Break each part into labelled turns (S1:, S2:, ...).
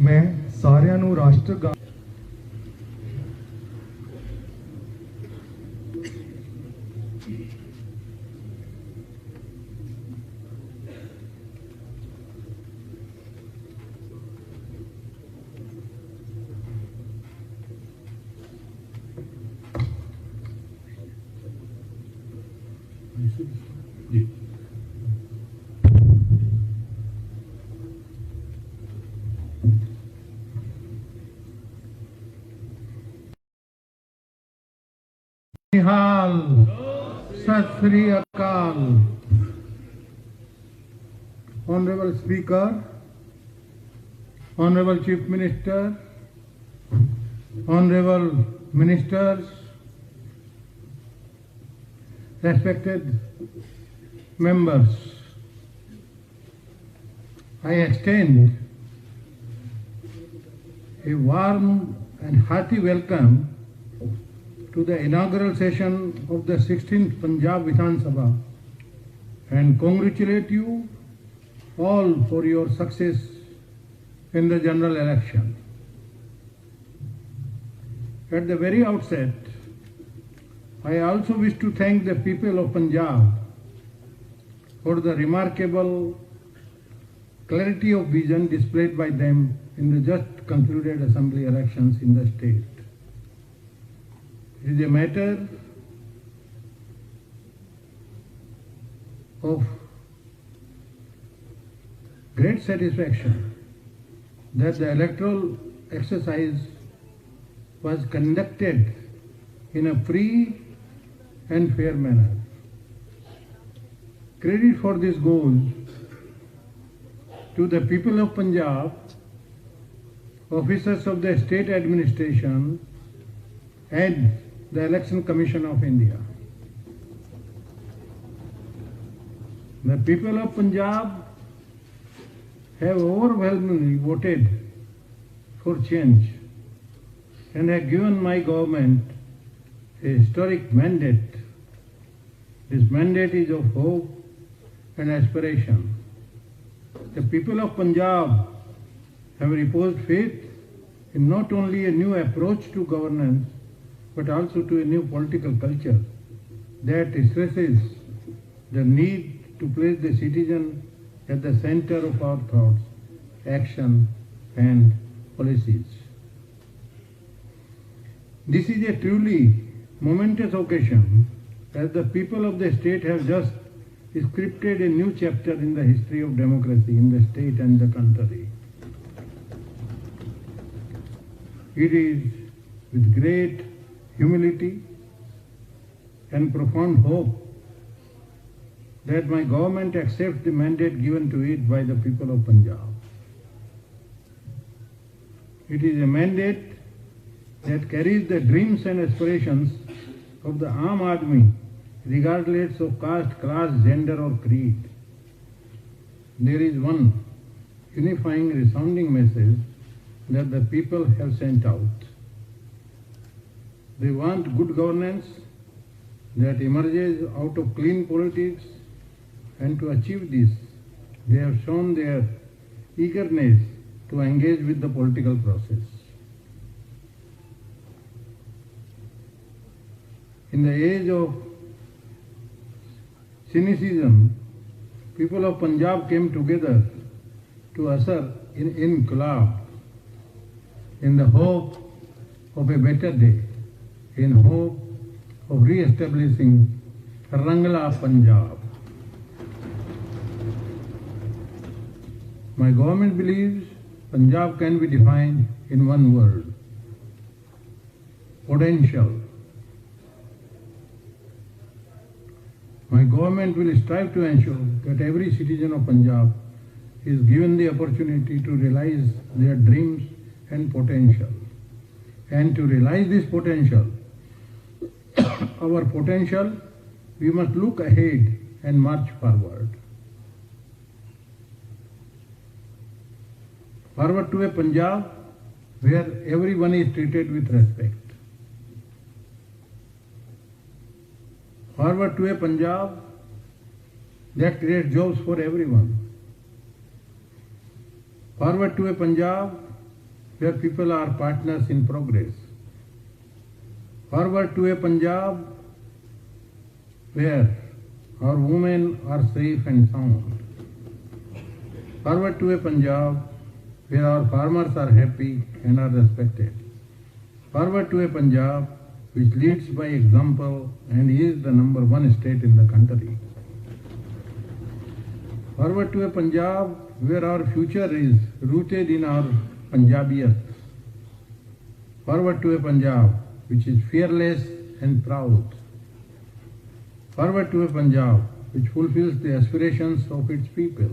S1: मैं सारिਆਂ ਨੂੰ ਰਾਸ਼ਟਰਗਾਨ
S2: जी
S1: निहाल सत श्री अकाल। Honorable Speaker, Honorable Chief Minister, Honorable Ministers, respected members, I extend a warm and hearty welcome to the inaugural session of the 16th Punjab Vidhan Sabha and congratulate you all for your success in the general election. At the very outset, I also wish to thank the people of Punjab for the remarkable clarity of vision displayed by them in the just concluded assembly elections in the state. It is a matter of great satisfaction that the electoral exercise was conducted in a free and fair manner. Credit for this goes to the people of Punjab, officers of the state administration and the Election Commission of India. The people of Punjab have overwhelmingly voted for change and have given my government a historic mandate. This mandate is of hope and aspiration. The people of Punjab have reposed faith in not only a new approach to governance, but also to a new political culture that stresses the need to place the citizen at the center of our thoughts, action and policies. This is a truly momentous occasion as the people of the state have just scripted a new chapter in the history of democracy in the state and the country. It is with great humility and profound hope that my government accepts the mandate given to it by the people of Punjab. It is a mandate that carries the dreams and aspirations of the Aam Aadmi, regardless of caste, class, gender or creed. There is one unifying, resounding message that the people have sent out. They want good governance that emerges out of clean politics, and to achieve this, they have shown their eagerness to engage with the political process. In the age of cynicism, people of Punjab came together to usher in inqilab in the hope of a better day, in hope of re-establishing Rangla Punjab. My government believes Punjab can be defined in one word: potential. My government will strive to ensure that every citizen of Punjab is given the opportunity to realize their dreams and potential. And to realize this potential, our potential, we must look ahead and march forward. Forward to a Punjab where everyone is treated with respect. Forward to a Punjab that creates jobs for everyone. Forward to a Punjab where people are partners in progress. Forward to a Punjab where our women are safe and sound. Forward to a Punjab where our farmers are happy and are respected. Forward to a Punjab which leads by example and is the #1 state in the country. Forward to a Punjab where our future is rooted in our Punjabiyat. Forward to a Punjab which is fearless and proud. Forward to a Punjab which fulfills the aspirations of its people.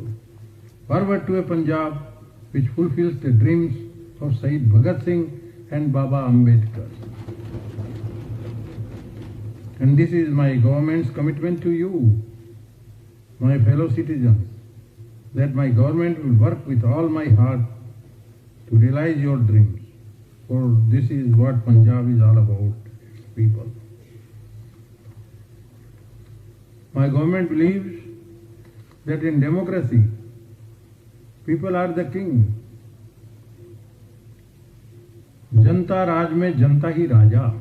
S1: Forward to a Punjab which fulfills the dreams of Sayyid Bhagat Singh and Baba Ambedkar. And this is my government's commitment to you, my fellow citizens, that my government will work with all my heart to realize your dreams. For this is what Punjab is all about, its people. My government believes that in democracy, people are the king. Janta Raj mein Janta hi Raja.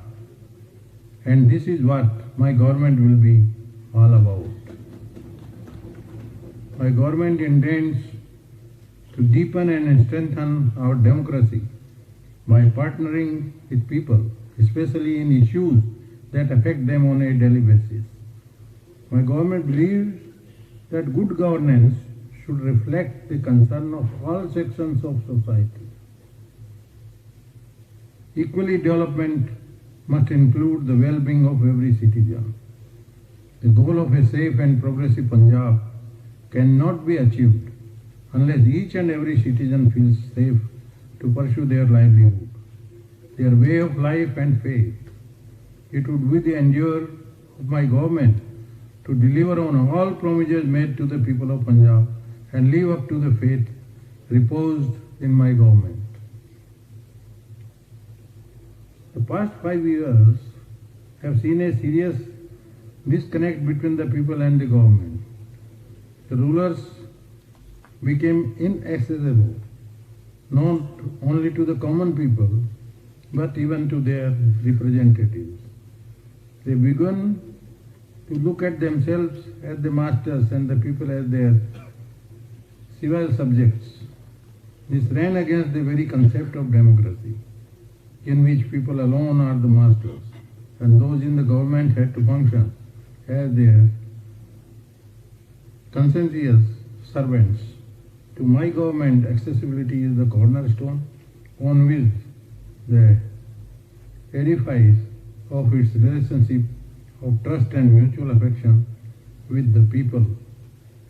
S1: And this is what my government will be all about. My government intends to deepen and strengthen our democracy by partnering with people, especially in issues that affect them on a daily basis. My government believes that good governance should reflect the concern of all sections of society. Equally, development must include the well-being of every citizen. The goal of a safe and progressive Punjab cannot be achieved unless each and every citizen feels safe to pursue their livelihood, their way of life and faith. It would be the endeavour of my government to deliver on all promises made to the people of Punjab and live up to the faith reposed in my government. The past 5 years have seen a serious disconnect between the people and the government. The rulers became inaccessible, not only to the common people, but even to their representatives. They began to look at themselves as the masters and the people as their civil subjects. This ran against the very concept of democracy, in which people alone are the masters, and those in the government had to function as their conscientious servants. To my government, accessibility is the cornerstone on which the edifice of its relationship of trust and mutual affection with the people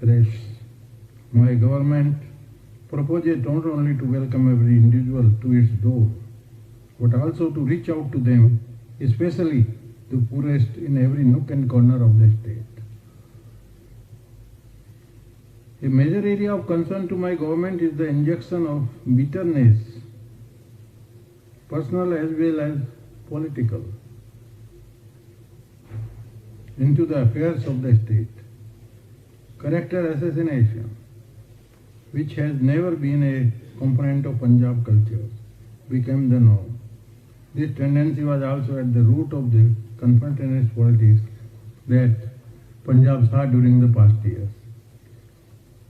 S1: rests. My government proposes not only to welcome every individual to its door, but also to reach out to them, especially the poorest in every nook and corner of the state. A major area of concern to my government is the injection of bitterness, personal as well as political, into the affairs of the state. Character assassination, which has never been a component of Punjab culture, became the norm. This tendency was also at the root of the confrontationist politics that Punjab saw during the past years.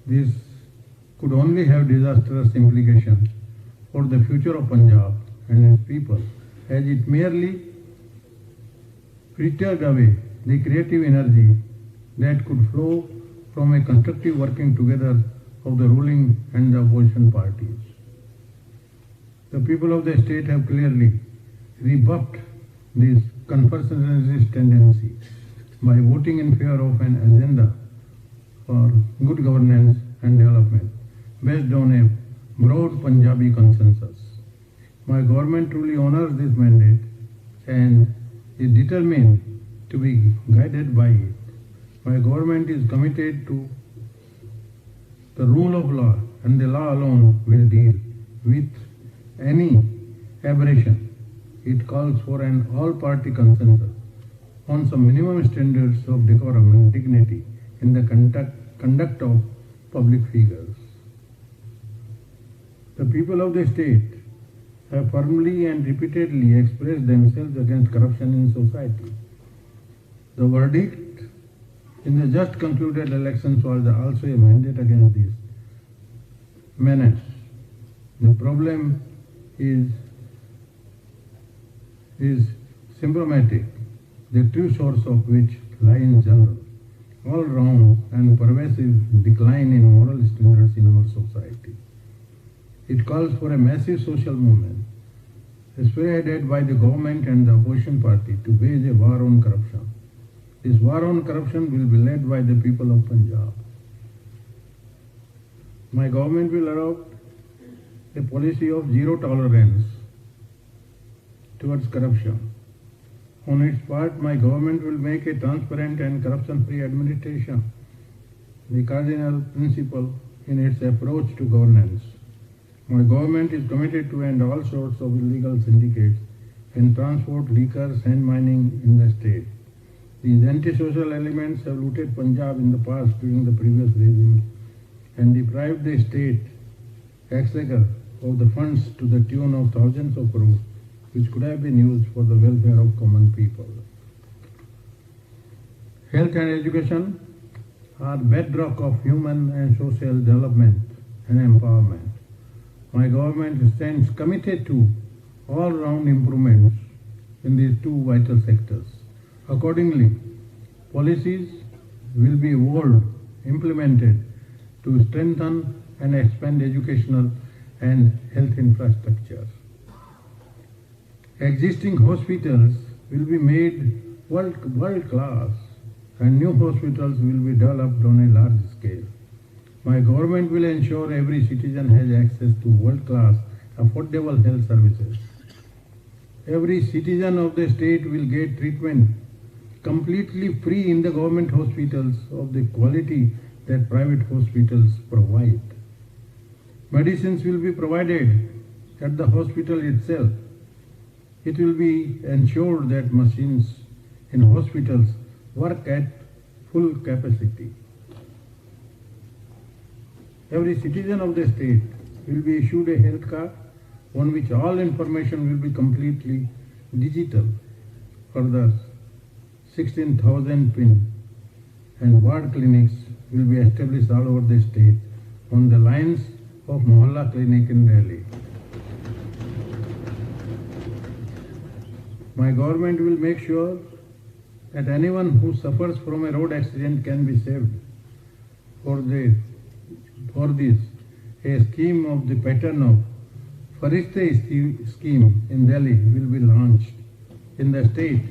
S1: This could only have disastrous implications for the future of Punjab and its people, as it merely frittered away the creative energy that could flow from a constructive working together of the ruling and the opposition parties. The people of the state have clearly rebuffed this confrontationist tendency by voting in favor of an agenda for good governance and development based on a broad Punjabi consensus. My government truly honors this mandate and is determined to be guided by it. My government is committed to the rule of law, and the law alone will deal with any aberration. It calls for an all-party consensus on some minimum standards of decorum and dignity in the conduct of public figures. The people of the state have firmly and repeatedly expressed themselves against corruption in society. The verdict in the just concluded elections was also a mandate against this menace. The problem is symptomatic, the true source of which lie in general, all-round and pervasive decline in moral standards in our society. It calls for a massive social movement, spearheaded by the government and the opposition party, to wage a war on corruption. This war on corruption will be led by the people of Punjab. My government will adopt a policy of zero tolerance towards corruption. On its part, my government will make a transparent and corruption-free administration the cardinal principle in its approach to governance. My government is committed to end all sorts of illegal syndicates in transport, liquor, sand mining in the state. These antisocial elements have looted Punjab in the past during the previous regime and deprived the state exchequer of the funds to the tune of thousands of crores, which could have been used for the welfare of common people. Health and education are bedrock of human and social development and empowerment. My government stands committed to all-round improvements in these two vital sectors. Accordingly, policies will be implemented to strengthen and expand educational and health infrastructure. Existing hospitals will be made world class and new hospitals will be developed on a large scale. My government will ensure every citizen has access to world-class, affordable health services. Every citizen of the state will get treatment completely free in the government hospitals of the quality that private hospitals provide. Medicines will be provided at the hospital itself. It will be ensured that machines in hospitals work at full capacity. Every citizen of the state will be issued a health card on which all information will be completely digital. Further, 16,000 PIN and ward clinics will be established all over the state on the lines of Mohalla Clinic in Delhi. My government will make sure that anyone who suffers from a road accident can be saved. For this, a scheme of the pattern of Farishte scheme in Delhi will be launched in the state,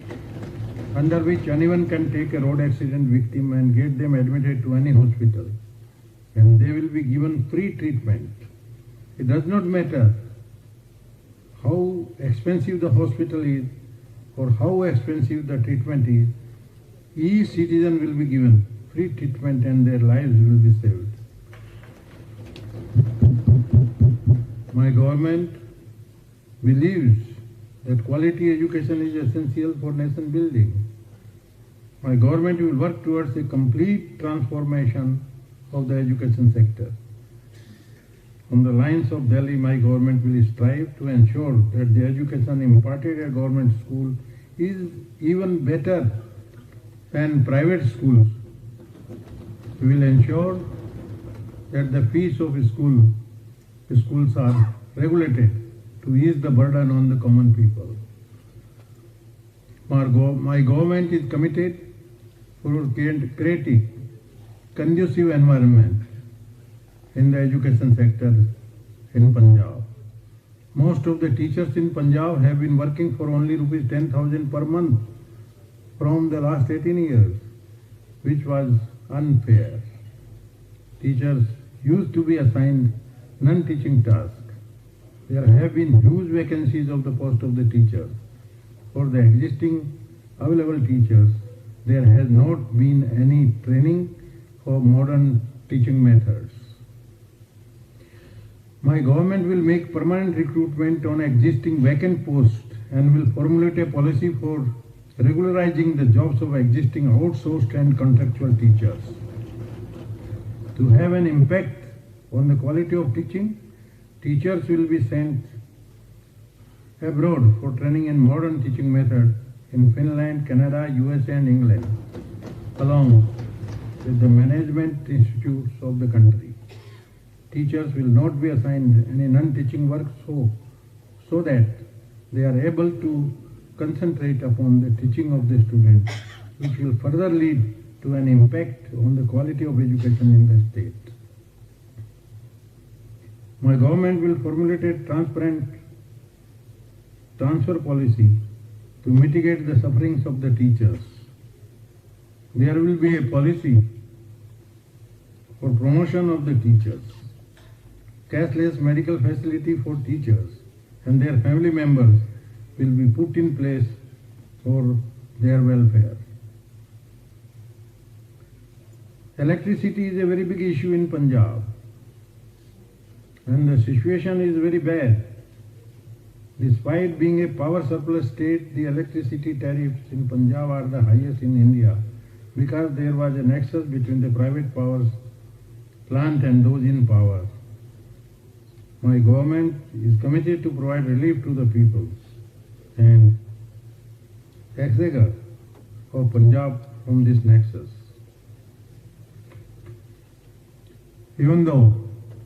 S1: under which anyone can take a road accident victim and get them admitted to any hospital, and they will be given free treatment. It does not matter how expensive the hospital is or how expensive the treatment is, each citizen will be given free treatment and their lives will be saved. My government believes that quality education is essential for nation building. My government will work towards a complete transformation of the education sector. On the lines of Delhi, my government will strive to ensure that the education imparted at government school is even better than private schools. We will ensure that the fees of schools are regulated to ease the burden on the common people. My government is committed for creating conducive environment in the education sector in Punjab. Most of the teachers in Punjab have been working for only rupees 10,000 per month from the last 18 years, which was unfair. Teachers used to be assigned non-teaching tasks. There have been huge vacancies of the post of the teachers. For the existing available teachers, there has not been any training for modern teaching methods. My government will make permanent recruitment on existing vacant posts and will formulate a policy for regularizing the jobs of existing outsourced and contractual teachers. To have an impact on the quality of teaching, teachers will be sent abroad for training in modern teaching method in Finland, Canada, USA and England, along with the management institutes of the country. Teachers will not be assigned any non-teaching work so that they are able to concentrate upon the teaching of the students, which will further lead to an impact on the quality of education in the state. My government will formulate a transparent transfer policy to mitigate the sufferings of the teachers. There will be a policy for promotion of the teachers, cashless medical facility for teachers and their family members will be put in place for their welfare. Electricity is a very big issue in Punjab and the situation is very bad. Despite being a power surplus state, the electricity tariffs in Punjab are the highest in India because there was a nexus between the private power plant and those in power. My government is committed to provide relief to the people and exarch of Punjab from this nexus. Even though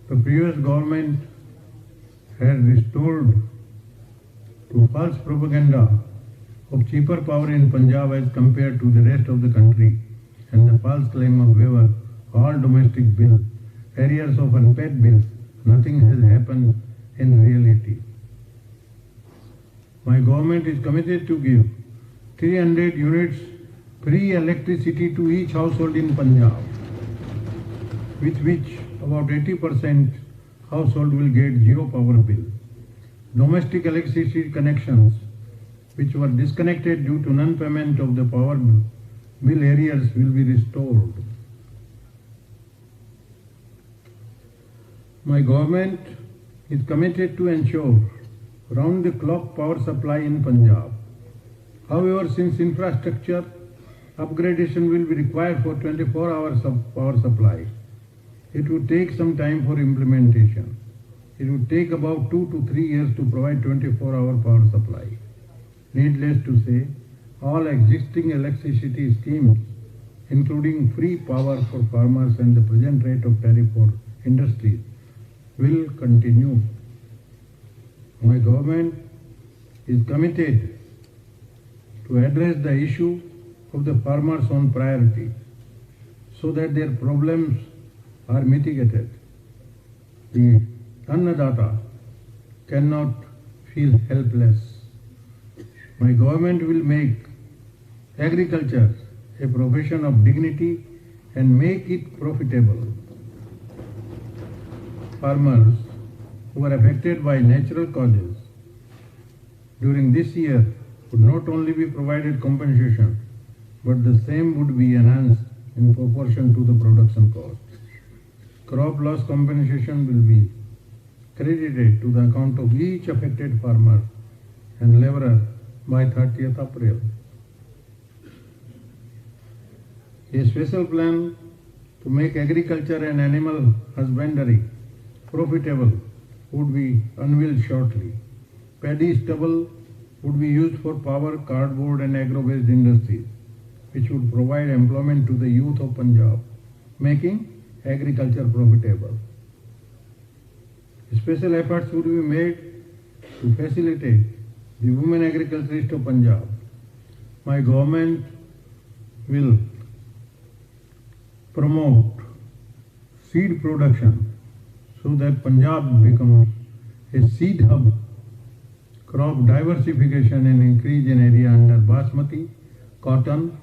S1: the previous government had restored to false propaganda of cheaper power in Punjab as compared to the rest of the country and the false claim of waiver all domestic bills, areas of unpaid bills, nothing has happened in reality. My government is committed to give 300 units free electricity to each household in Punjab, with which about 80% household will get zero power bill. Domestic electricity connections which were disconnected due to non-payment of the power bill arrears will be restored. My government is committed to ensure round-the-clock power supply in Punjab. However, since infrastructure upgradation will be required for 24 hours of power supply, it would take some time for implementation. It would take about 2 to 3 years to provide 24-hour power supply. Needless to say, all existing electricity schemes, including free power for farmers and the present rate of tariff for industries, will continue. My government is committed to address the issue of the farmers on priority so that their problems are mitigated. The Annadata cannot feel helpless. My government will make agriculture a profession of dignity and make it profitable. Farmers who are affected by natural causes during this year would not only be provided compensation, but the same would be enhanced in proportion to the production cost. Crop loss compensation will be credited to the account of each affected farmer and laborer by 30th April. A special plan to make agriculture and animal husbandry profitable would be unveiled shortly. Paddy stubble would be used for power, cardboard and agro-based industries, which would provide employment to the youth of Punjab, making agriculture profitable. Special efforts would be made to facilitate the women agriculturists of Punjab. My government will promote seed production so that Punjab becomes a seed hub. Crop diversification and increase in area under basmati, cotton,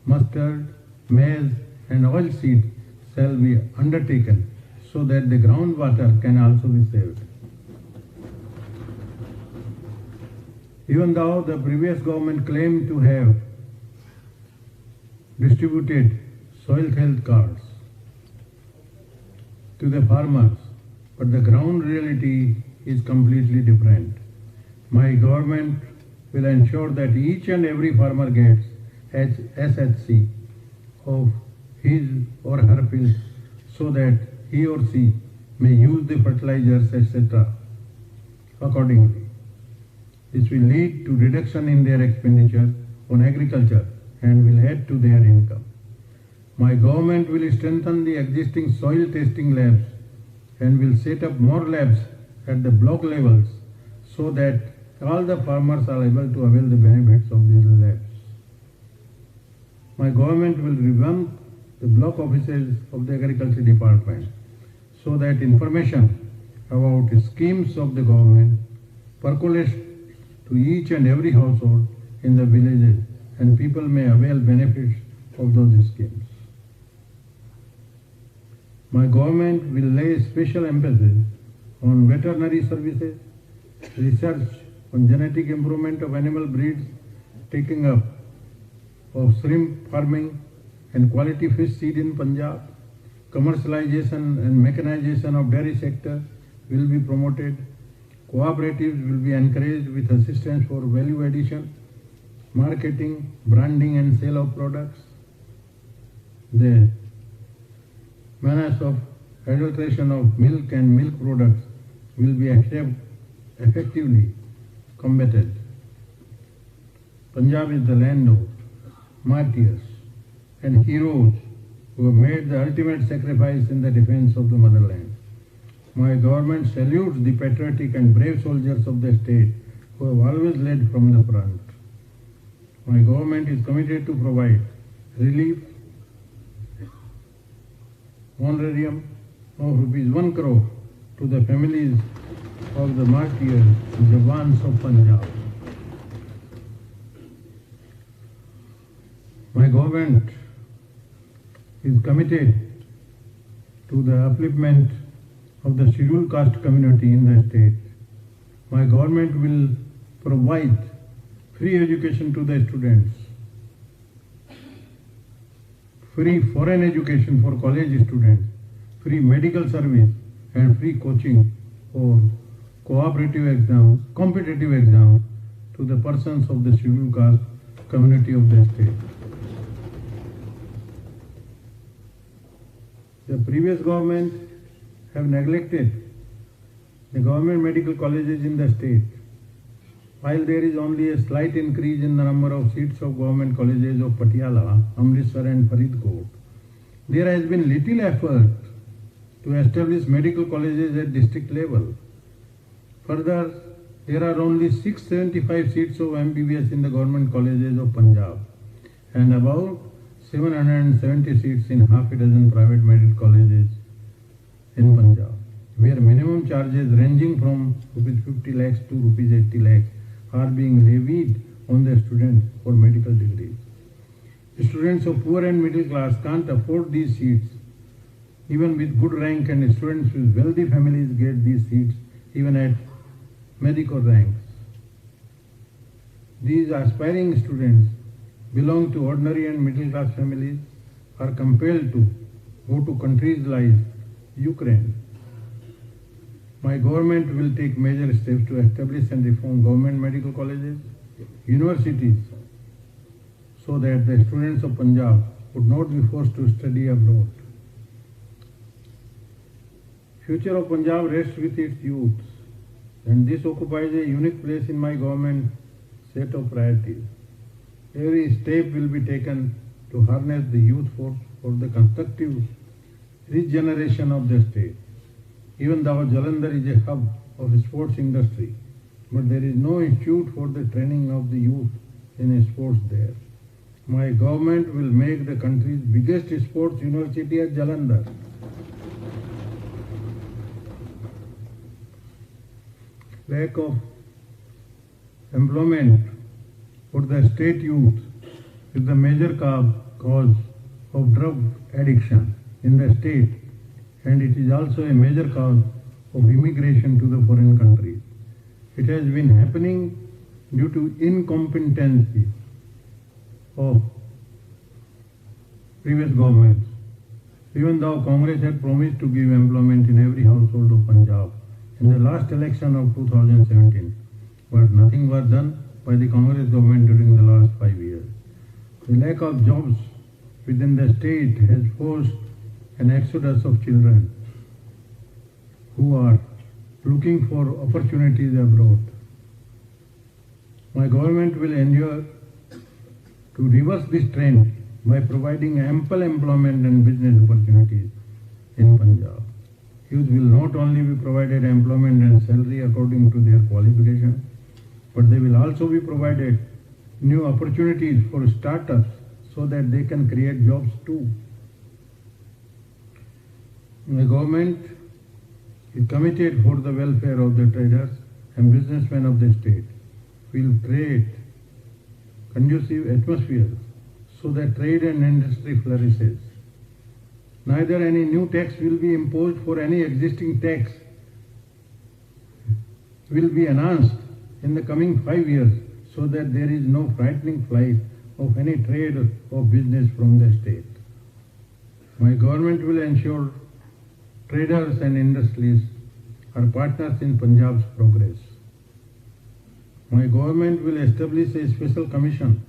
S1: mustard, maize and oilseed shall be undertaken so that the groundwater can also be saved. Even though the previous government claimed to have distributed soil health cards to the farmers, but the ground reality is completely different. My government will ensure that each and every farmer gets SHC of his or her field so that he or she may use the fertilizers, etc. accordingly. This will lead to reduction in their expenditure on agriculture and will add to their income. My government will strengthen the existing soil testing labs and will set up more labs at the block levels so that all the farmers are able to avail the benefits of these labs. My government will revamp the block offices of the agriculture department so that information about schemes of the government percolates to each and every household in the villages and people may avail benefits of those schemes. My government will lay special emphasis on veterinary services, research on genetic improvement of animal breeds, taking up of shrimp farming and quality fish seed in Punjab, commercialization and mechanization of dairy sector will be promoted, cooperatives will be encouraged with assistance for value addition, marketing, branding and sale of products. The menace of adulteration of milk and milk products will be effectively combated. Punjab is the land of martyrs and heroes who have made the ultimate sacrifice in the defense of the motherland. My government salutes the patriotic and brave soldiers of the state who have always led from the front. My government is committed to provide relief, honorarium of ₹1 crore to the families of the martyrs, Jawans of Punjab. My government is committed to the upliftment of the scheduled caste community in the state. My government will provide free education to the students, free foreign education for college students, free medical service and free coaching for cooperative exams, competitive exams to the persons of the scheduled caste community of the state. The previous government have neglected the government medical colleges in the state. While there is only a slight increase in the number of seats of government colleges of Patiala, Amritsar and Faridkot, there has been little effort to establish medical colleges at district level. Further, there are only 675 seats of MBBS in the government colleges of Punjab and about 770 seats in half a dozen private medical colleges in Punjab, where minimum charges ranging from ₹50 lakhs to ₹80 lakhs are being levied on the students for medical degrees. Students of poor and middle class can't afford these seats. Even with good rank, and students with wealthy families get these seats even at medical ranks. These aspiring students belong to ordinary and middle class families, are compelled to go to countries like Ukraine. My government will take major steps to establish and reform government medical colleges, universities, so that the students of Punjab would not be forced to study abroad. Future of Punjab rests with its youth, and this occupies a unique place in my government set of priorities. Every step will be taken to harness the youth force for the constructive regeneration of the state. Even though Jalandhar is a hub of sports industry, but there is no institute for the training of the youth in sports there. My government will make the country's biggest sports university at Jalandhar. Lack of employment for the state youth is the major cause of drug addiction in the state, and it is also a major cause of immigration to the foreign countries. It has been happening due to incompetency of previous governments. Even though Congress had promised to give employment in every household of Punjab in the last election of 2017, but nothing was done by the Congress government during the last 5 years. The lack of jobs within the state has forced an exodus of children who are looking for opportunities abroad. My government will endeavour to reverse this trend by providing ample employment and business opportunities in Punjab. Youth will not only be provided employment and salary according to their qualification, but they will also be provided new opportunities for startups so that they can create jobs too. The government is committed for the welfare of the traders and businessmen of the state. We will create conducive atmosphere so that trade and industry flourishes. Neither any new tax will be imposed for any existing tax will be announced in the coming 5 years so that there is no frightening flight of any trade or business from the state. My government will ensure traders and industries are partners in Punjab's progress. My government will establish a special commission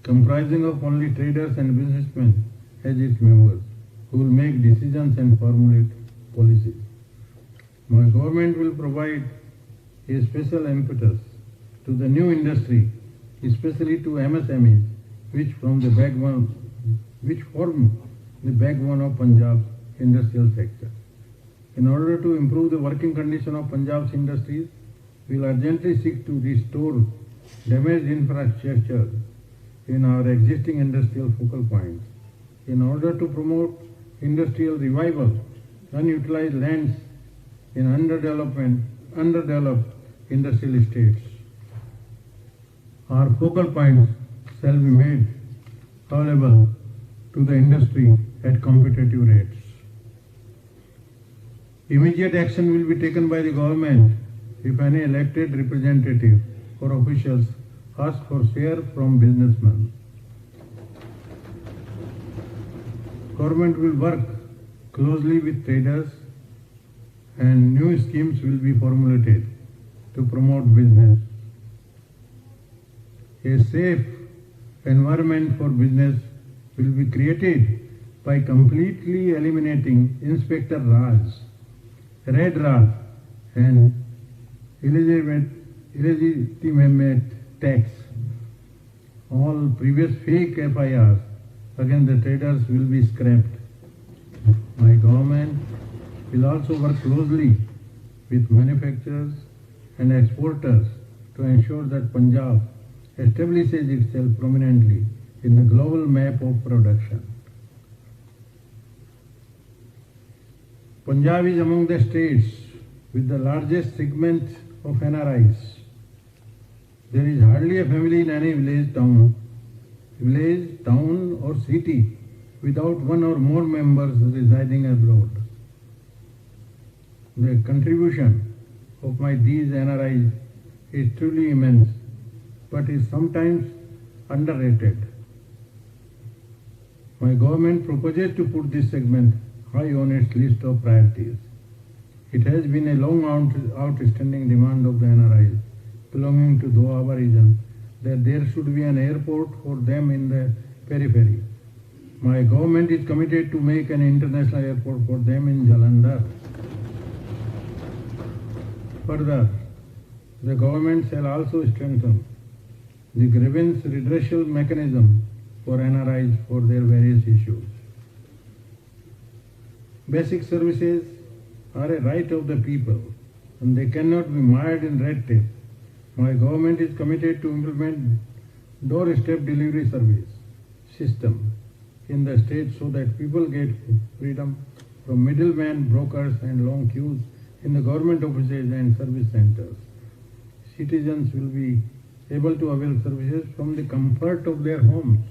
S1: comprising of only traders and businessmen as its members, who will make decisions and formulate policies. My government will provide a special impetus to the new industry, especially to MSMEs, which form the backbone of Punjab's industrial sector. In order to improve the working condition of Punjab's industries, we will urgently seek to restore damaged infrastructure in our existing industrial focal points. In order to promote industrial revival, unutilized lands in underdeveloped industrial estates. Our focal points shall be made available to the industry at competitive rates. Immediate action will be taken by the government if any elected representative or officials ask for share from businessmen. Government will work closely with traders and new schemes will be formulated to promote business. A safe environment for business will be created by completely eliminating Inspector Raj, Red Raj and illegitimate tax. All previous fake FIRs against the traders will be scrapped. My government will also work closely with manufacturers and exporters to ensure that Punjab establishes itself prominently in the global map of production. Punjab is among the states with the largest segment of NRIs. There is hardly a family in any village, town or city without one or more members residing abroad. The contribution of these NRIs is truly immense, but is sometimes underrated. My government proposes to put this segment high on its list of priorities. It has been a long outstanding demand of the NRIs belonging to Doaba region that there should be an airport for them in the periphery. My government is committed to make an international airport for them in Jalandhar. Further, the government shall also strengthen the grievance redressal mechanism for NRIs for their various issues. Basic services are a right of the people and they cannot be mired in red tape. My government is committed to implement doorstep delivery service system in the state so that people get freedom from middlemen, brokers and long queues in the government offices and service centers. Citizens will be able to avail services from the comfort of their homes.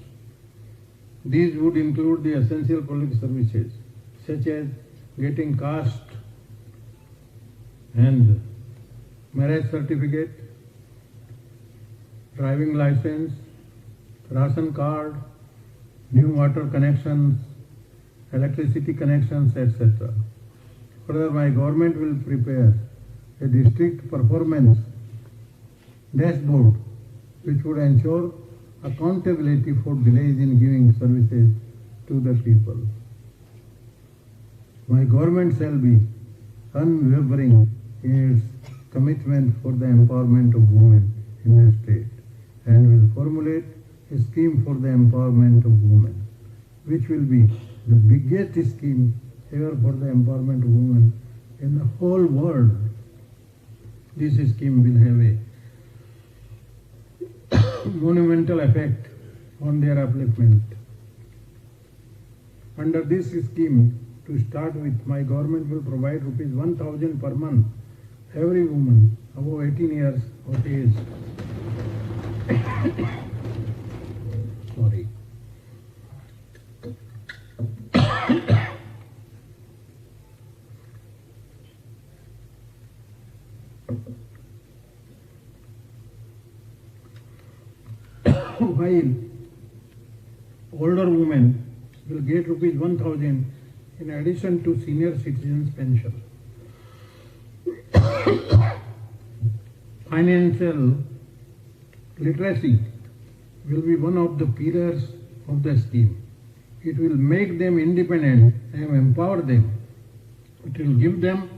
S1: These would include the essential public services such as getting caste and marriage certificate, driving license, ration card, new water connections, electricity connections, etc. Further, my government will prepare a district performance dashboard which would ensure accountability for delays in giving services to the people. My government shall be unwavering in its commitment for the empowerment of women in the state. and will formulate a scheme for the empowerment of women, which will be the biggest scheme ever for the empowerment of women in the whole world. This scheme will have a monumental effect on their upliftment. Under this scheme, to start with, my government will provide rupees 1,000 per month every woman above 18 years of age. Sorry. While older women will get rupees 1,000 in addition to senior citizens pension. Financial literacy will be one of the pillars of the scheme. It will make them independent and empower them. It will give them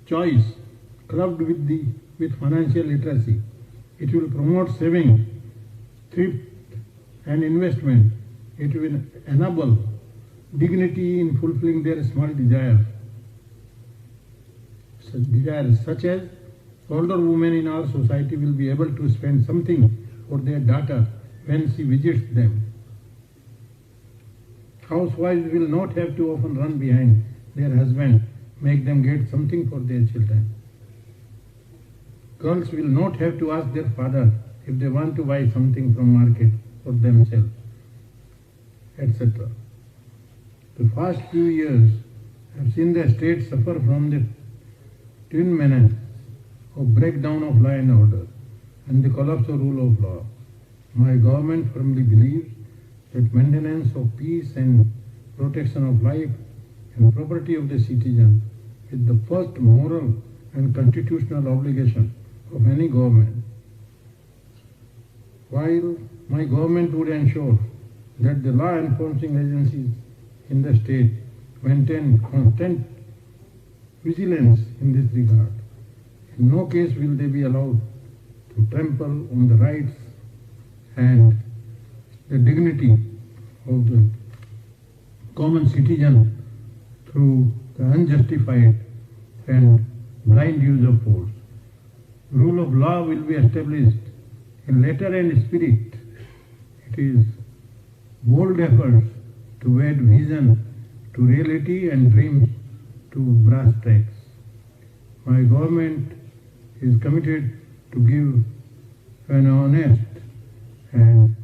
S1: choice clubbed with financial literacy. It will promote saving, thrift and investment. It will enable dignity in fulfilling their small desires, such as older women in our society will be able to spend something for their daughter when she visits them. Housewives will not have to often run behind their husband, make them get something for their children. Girls will not have to ask their father if they want to buy something from market for themselves, etc. The past few years have seen the state suffer from the twin menace of breakdown of law and order and the collapse of rule of law. My government firmly believes that maintenance of peace and protection of life and property of the citizen is the first moral and constitutional obligation of any government. While my government would ensure that the law enforcing agencies in the state maintain constant vigilance in this regard, in no case will they be allowed to trample on the rights and the dignity of the common citizen through the unjustified and blind use of force. Rule of law will be established in letter and spirit. It is bold efforts to add vision to reality and dreams to brass tacks. My government is committed to give an honest and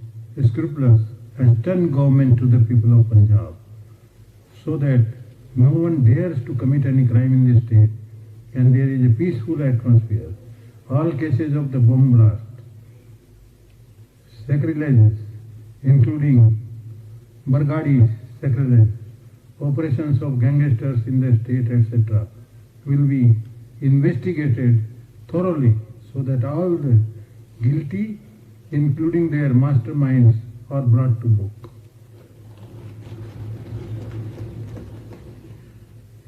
S1: scrupulous and stern government to the people of Punjab, so that no one dares to commit any crime in the state and there is a peaceful atmosphere. All cases of the bomb blast, sacrileges, including Bargadi sacrilege, operations of gangsters in the state, etc., will be investigated thoroughly so that all the guilty, including their masterminds, are brought to book.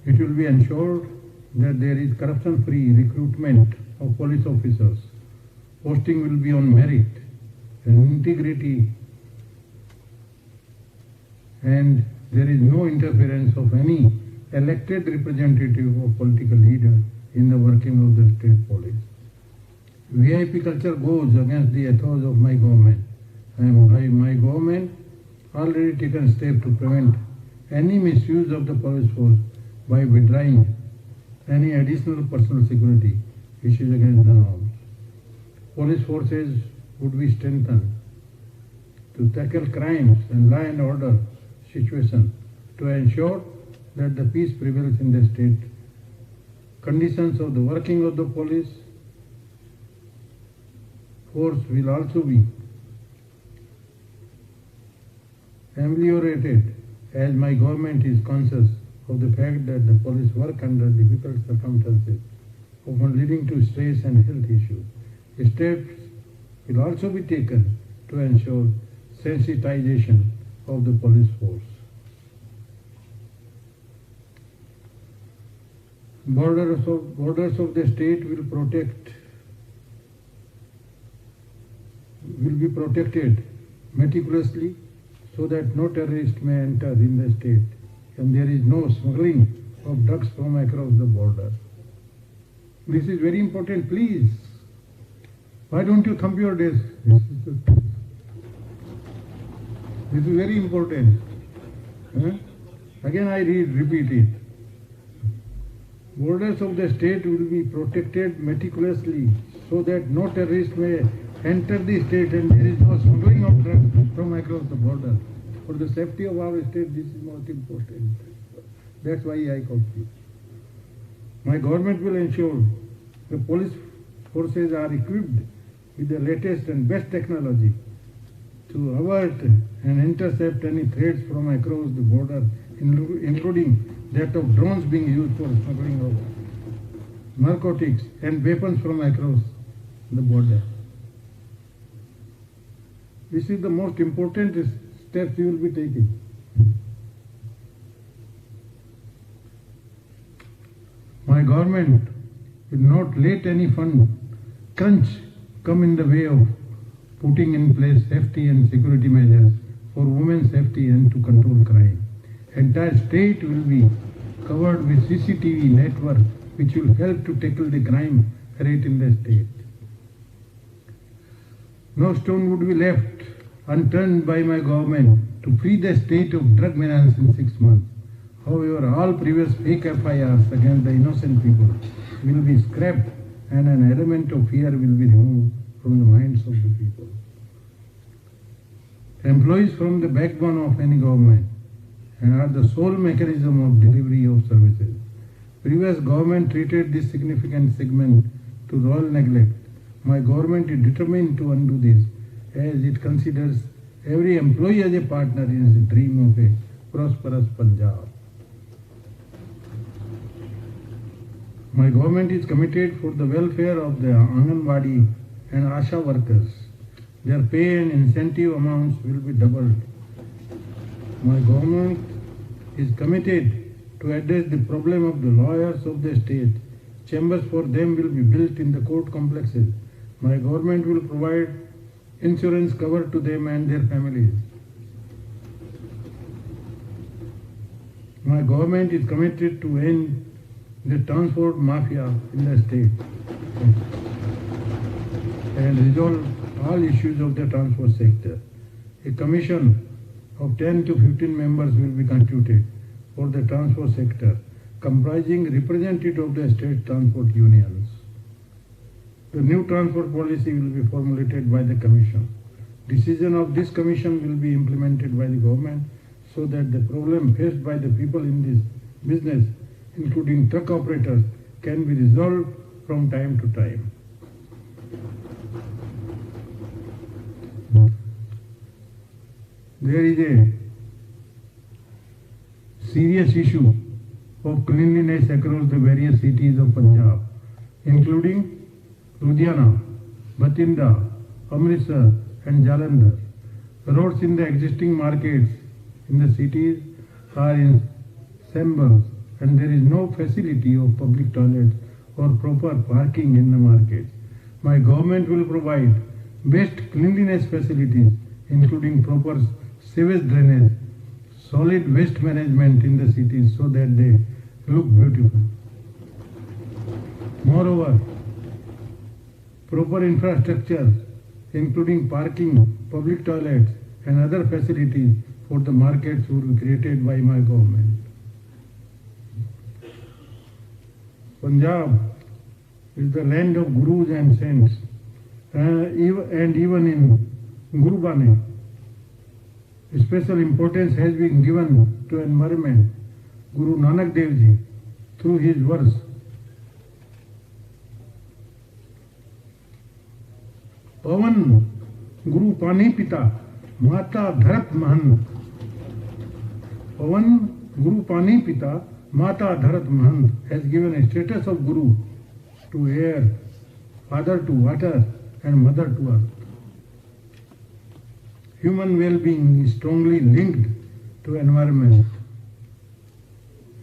S1: It will be ensured that there is corruption-free recruitment of police officers. Posting will be on merit and integrity, and there is no interference of any elected representative or political leader in the working of the state police. VIP culture goes against the ethos of my government. My government already taken steps to prevent any misuse of the police force by withdrawing any additional personal security which is against the norms. Police forces would be strengthened to tackle crimes and law and order situation to ensure that the peace prevails in the state. Conditions of the working of the police force will also be ameliorated, as my government is conscious of the fact that the police work under difficult circumstances, often leading to stress and health issues. Steps will also be taken to ensure sensitization of the police force. Borders of the state will will be protected meticulously so that no terrorist may enter in the state and there is no smuggling of drugs from across the border. This is very important, please. Why don't you thump your desk? This is very important. Again I repeat it. Borders of the state will be protected meticulously so that no terrorist may enter the state and there is no smuggling of drugs from across the border. For the safety of our state, this is most important. That's why I called you. My government will ensure the police forces are equipped with the latest and best technology to avert and intercept any threats from across the border, including that of drones being used for smuggling of narcotics and weapons from across the border. This is the most important steps you will be taking. My government will not let any fund crunch come in the way of putting in place safety and security measures for women's safety and to control crime. Entire state will be covered with CCTV network which will help to tackle the crime rate in the state. No stone would be left unturned by my government to free the state of drug menace in 6 months. However, all previous fake FIRs against the innocent people will be scrapped and an element of fear will be removed from the minds of the people. Employees form the backbone of any government and are the sole mechanism of delivery of services. Previous government treated this significant segment to royal neglect. My government is determined to undo this, as it considers every employee as a partner in the dream of a prosperous Punjab. My government is committed for the welfare of the Anganwadi and Asha workers. Their pay and incentive amounts will be doubled. My government is committed to address the problem of the lawyers of the state. Chambers for them will be built in the court complexes. My government will provide insurance cover to them and their families. My government is committed to end the transport mafia in the state and resolve all issues of the transport sector. A commission of 10 to 15 members will be constituted for the transport sector, comprising representatives of the state transport unions. The new transport policy will be formulated by the commission. Decision of this commission will be implemented by the government so that the problem faced by the people in this business, including truck operators, can be resolved from time to time. There is a serious issue of cleanliness across the various cities of Punjab, including Ludhiana, Bathinda, Amritsar and Jalandhar. Roads in the existing markets in the cities are in shambles and there is no facility of public toilets or proper parking in the markets. My government will provide best cleanliness facilities, including proper sewage drainage, solid waste management in the cities so that they look beautiful. Moreover, proper infrastructure, including parking, public toilets and other facilities for the markets will be created by my government. Punjab is the land of gurus and saints, and even in Gurbani, special importance has been given to environment. Guru Nanak Dev Ji, through his verse, Pavan Guru Pani Pita, Mata Dharat Mahant. Pavan Guru Pani Pita, Mata Dharat Mahant has given a status of Guru to air, father to water and mother to earth. Human well-being is strongly linked to environment.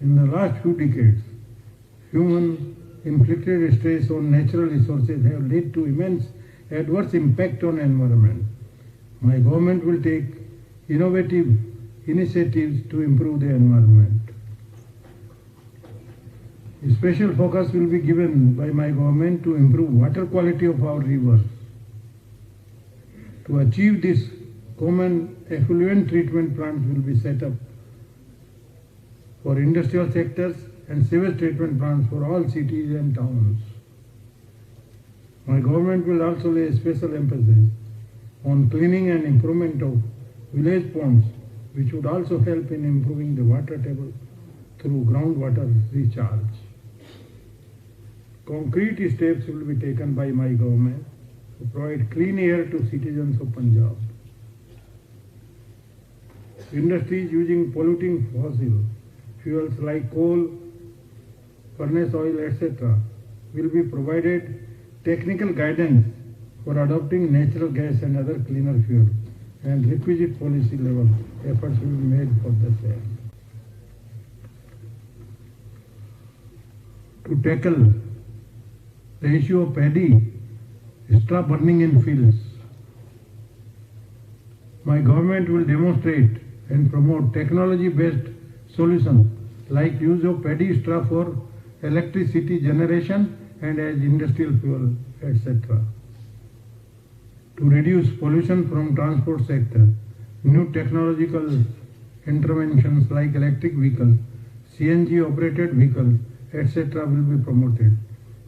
S1: In the last few decades, human inflicted stress on natural resources have led to immense adverse impact on environment. My government will take innovative initiatives to improve the environment. A special focus will be given by my government to improve water quality of our rivers. To achieve this, common effluent treatment plants will be set up for industrial sectors and sewage treatment plants for all cities and towns. My government will also lay special emphasis on cleaning and improvement of village ponds, which would also help in improving the water table through groundwater recharge. Concrete steps will be taken by my government to provide clean air to citizens of Punjab. Industries using polluting fossil fuels like coal, furnace oil, etc. will be provided technical guidance for adopting natural gas and other cleaner fuels, and requisite policy level efforts will be made for the same. To tackle the issue of paddy straw burning in fields, my government will demonstrate and promote technology-based solutions like use of paddy straw for electricity generation and as industrial fuel, etc. To reduce pollution from transport sector, new technological interventions like electric vehicles, CNG operated vehicles, etc. will be promoted.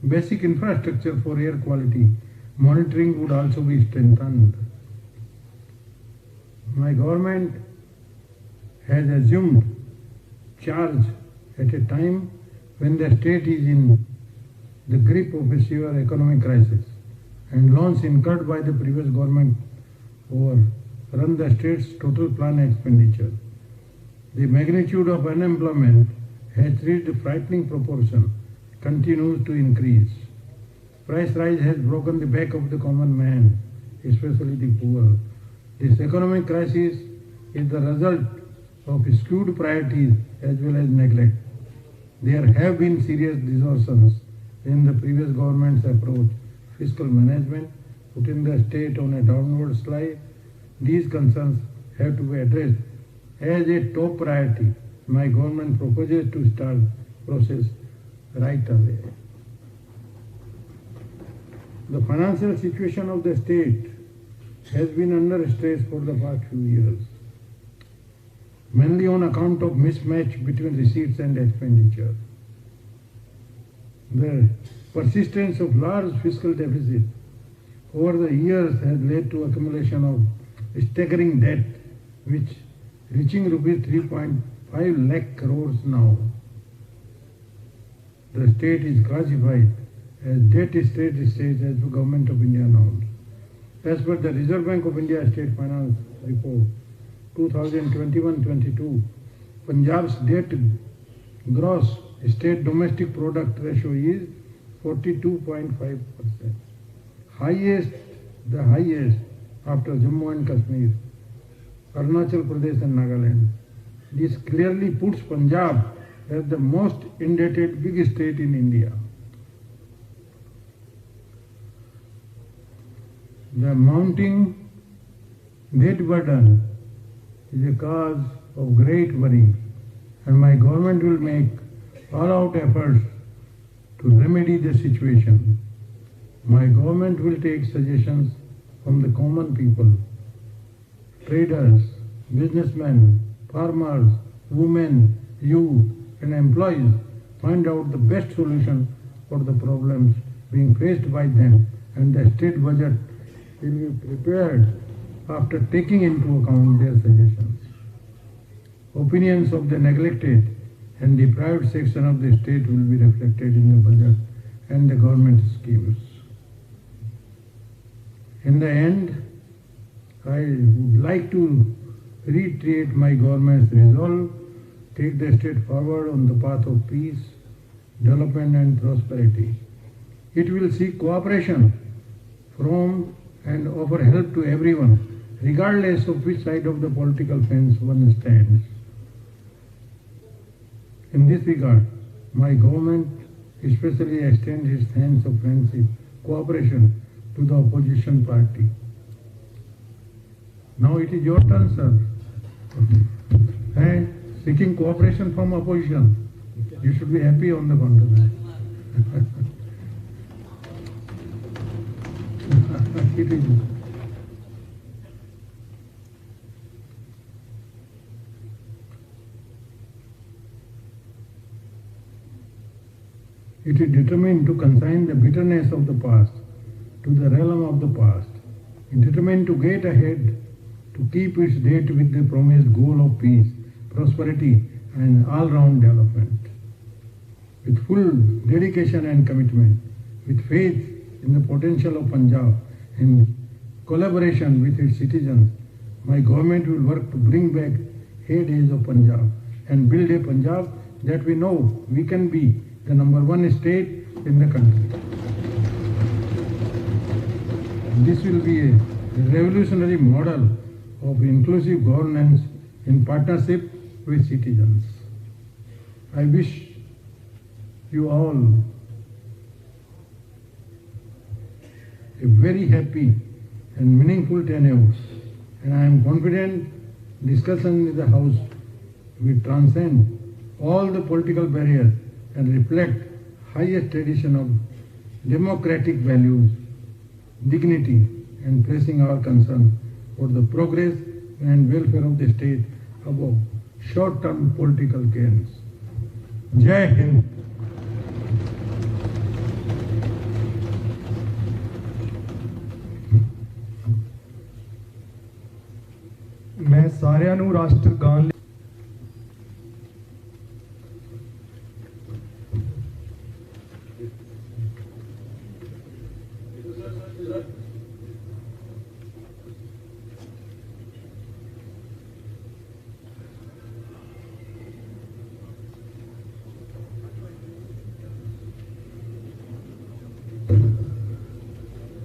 S1: Basic infrastructure for air quality monitoring would also be strengthened. My government has assumed charge at a time when the state is in the grip of a severe economic crisis, and loans incurred by the previous government overrun the state's total planned expenditure. The magnitude of unemployment has reached a frightening proportion, continues to increase. Price rise has broken the back of the common man, especially the poor. This economic crisis is the result of skewed priorities as well as neglect. There have been serious distortions in the previous government's approach, fiscal management, putting the state on a downward slide. These concerns have to be addressed as a top priority. My government proposes to start process right away. The financial situation of the state has been under stress for the past few years, mainly on account of mismatch between receipts and expenditure. The persistence of large fiscal deficit over the years has led to accumulation of staggering debt, which reaching rupees 3.5 lakh crores now. The state is classified as debt state as the Government of India announced. As per the Reserve Bank of India State Finance Report 2021-22, Punjab's debt gross state domestic product ratio is 42.5%, the highest after Jammu and Kashmir, Arunachal Pradesh and Nagaland. This clearly puts Punjab as the most indebted big state in India. The mounting debt burden is a cause of great worry, and my government will make all-out efforts to remedy the situation. My government will take suggestions from the common people, traders, businessmen, farmers, women, youth, and employees, find out the best solution for the problems being faced by them, and the state budget will be prepared after taking into account their suggestions. Opinions of the neglected and deprived section of the state will be reflected in the budget and the government schemes. In the end, I would like to reiterate my government's resolve, take the state forward on the path of peace, development and prosperity. It will seek cooperation from and offer help to everyone, regardless of which side of the political fence one stands. In this regard, my government especially extends its hands of friendship, cooperation to the opposition party. Now it is your turn, sir. And seeking cooperation from opposition. You should be happy on the contrary. It is. It is determined to consign the bitterness of the past to the realm of the past. It is determined to get ahead, to keep its date with the promised goal of peace, prosperity and all-round development. With full dedication and commitment, with faith in the potential of Punjab, in collaboration with its citizens, my government will work to bring back heydays of Punjab and build a Punjab that we know we can be the #1 state in the country. This will be a revolutionary model of inclusive governance in partnership with citizens. I wish you all a very happy and meaningful tenure, and I am confident discussion in the House will transcend all the political barriers and reflect highest tradition of democratic values, dignity, and placing our concern for the progress and welfare of the state above short-term political gains. Jai Hind.
S2: मैं सारिਆਂ ਨੂੰ ਰਾਸ਼ਟਰ ਗਾਨ